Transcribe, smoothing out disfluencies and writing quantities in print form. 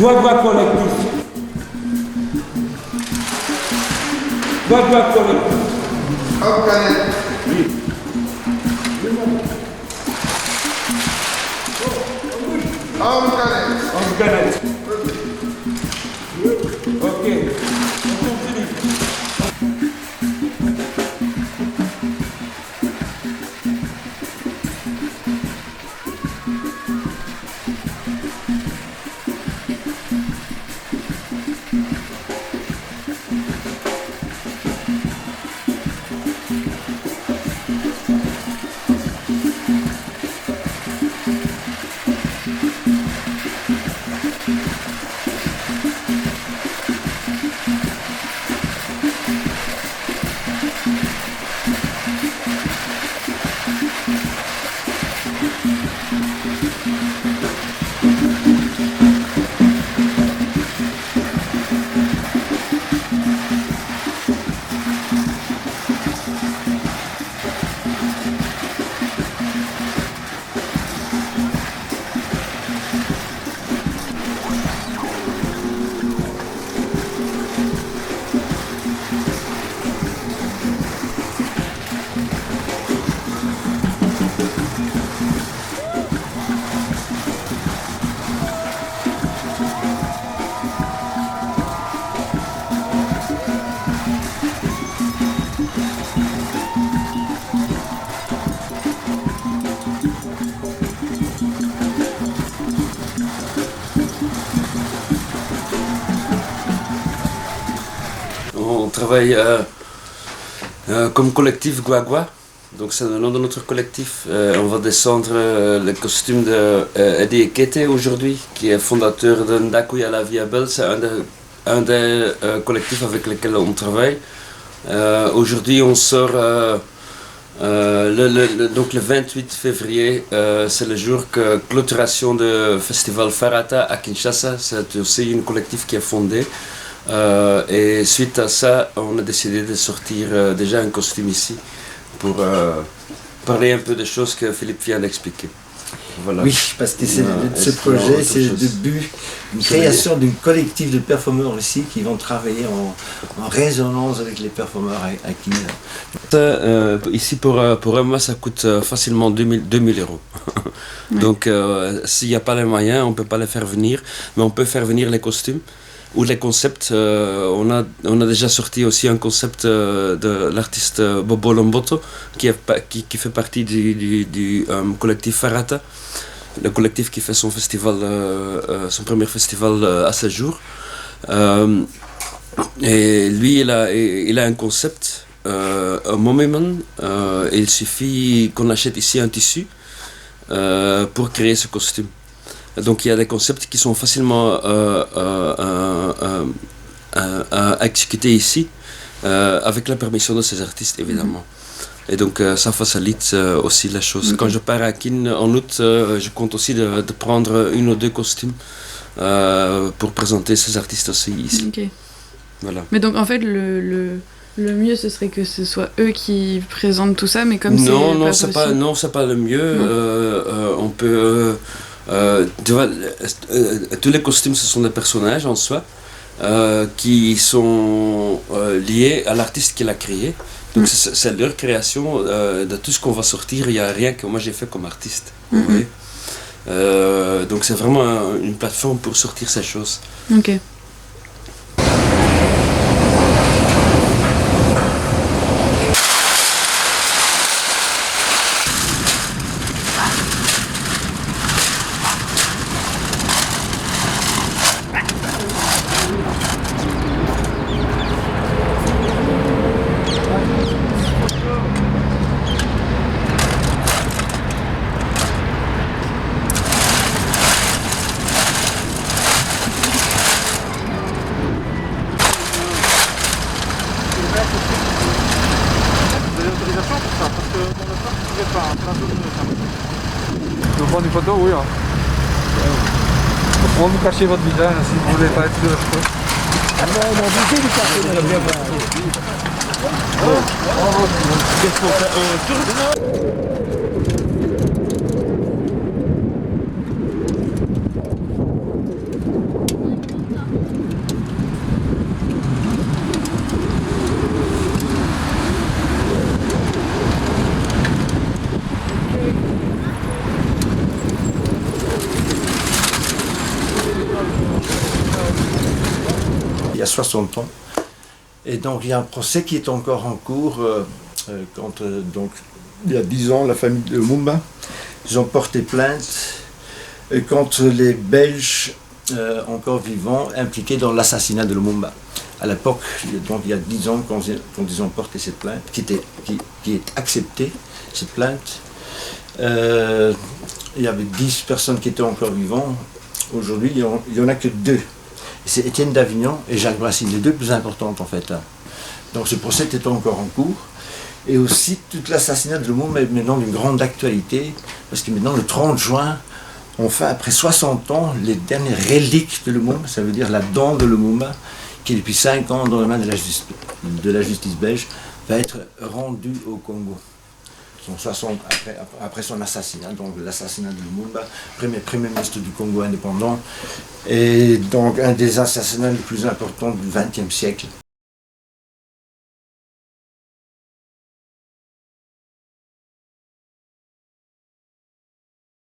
Guagua collectif. Guagua collectif. Oui. Afghanet. Ok. On continue. On travaille comme collectif Guagua. Donc c'est le nom de notre collectif. On va descendre le costume de Eddie Ekete aujourd'hui, qui est fondateur de Ndakuya La Viabel. C'est un des collectifs avec lesquels on travaille. Aujourd'hui on sort donc le 28 février, c'est le jour de clôturation du festival Farata à Kinshasa. C'est aussi un collectif qui est fondé. Et suite à ça, on a décidé de sortir déjà un costume ici pour parler un peu des choses que Philippe vient d'expliquer. Voilà. Oui, parce que ce projet, c'est le début, une création d'un collectif de performeurs ici qui vont travailler en résonance avec les performeurs à Kinshasa. Ici, pour un mois, ça coûte facilement 2000 euros. Donc, s'il n'y a pas les moyens, on ne peut pas les faire venir, mais on peut faire venir les costumes. Ou les concepts, on a déjà sorti aussi un concept de l'artiste Bobo Lomboto qui fait partie du collectif Farata, le collectif qui fait son festival, son premier festival à ce jour. Et lui, il a un concept, un moment. Il suffit qu'on achète ici un tissu pour créer ce costume. Donc il y a des concepts qui sont facilement à exécuter ici, avec la permission de ces artistes évidemment. Et donc ça facilite aussi la chose. Quand je pars à Kin en août, je compte aussi de prendre une ou deux costumes pour présenter ces artistes aussi ici. Okay. Voilà. Mais donc en fait le mieux ce serait que ce soit eux qui présentent tout ça, mais comme c'est pas le mieux. On peut tu vois, tous les costumes, ce sont des personnages en soi qui sont liés à l'artiste qui l'a créé. Donc c'est leur création de tout ce qu'on va sortir. Il n'y a rien que moi j'ai fait comme artiste. Vous voyez. Donc c'est vraiment une plateforme pour sortir ces choses. Ok. Donc prendre une photo, oui. Hein. On va vous cacher votre visage si vous ne voulez pas être sur le photo. Ah non, on va vous cacher bien qu'est-ce qu'on fait 60 ans. Et donc il y a un procès qui est encore en cours. Donc, il y a 10 ans, la famille de Lumumba, ils ont porté plainte contre les Belges encore vivants impliqués dans l'assassinat de Lumumba. À l'époque, donc il y a 10 ans, quand ils ont porté cette plainte, qui est acceptée, cette plainte, il y avait 10 personnes qui étaient encore vivantes. Aujourd'hui, il n'y en a que 2. C'est Étienne d'Avignon et Jacques Brassine, les 2 plus importantes en fait. Donc ce procès est encore en cours. Et aussi, tout l'assassinat de Lumumba est maintenant d'une grande actualité, parce que maintenant, le 30 juin, on fait, après 60 ans, les dernières reliques de Lumumba, ça veut dire la dent de Lumumba, qui est depuis 5 ans dans les mains de la justice belge, va être rendue au Congo. Donc 60 après son assassinat, donc l'assassinat de Lumumba, premier ministre du Congo indépendant, et donc un des assassinats les plus importants du XXe siècle.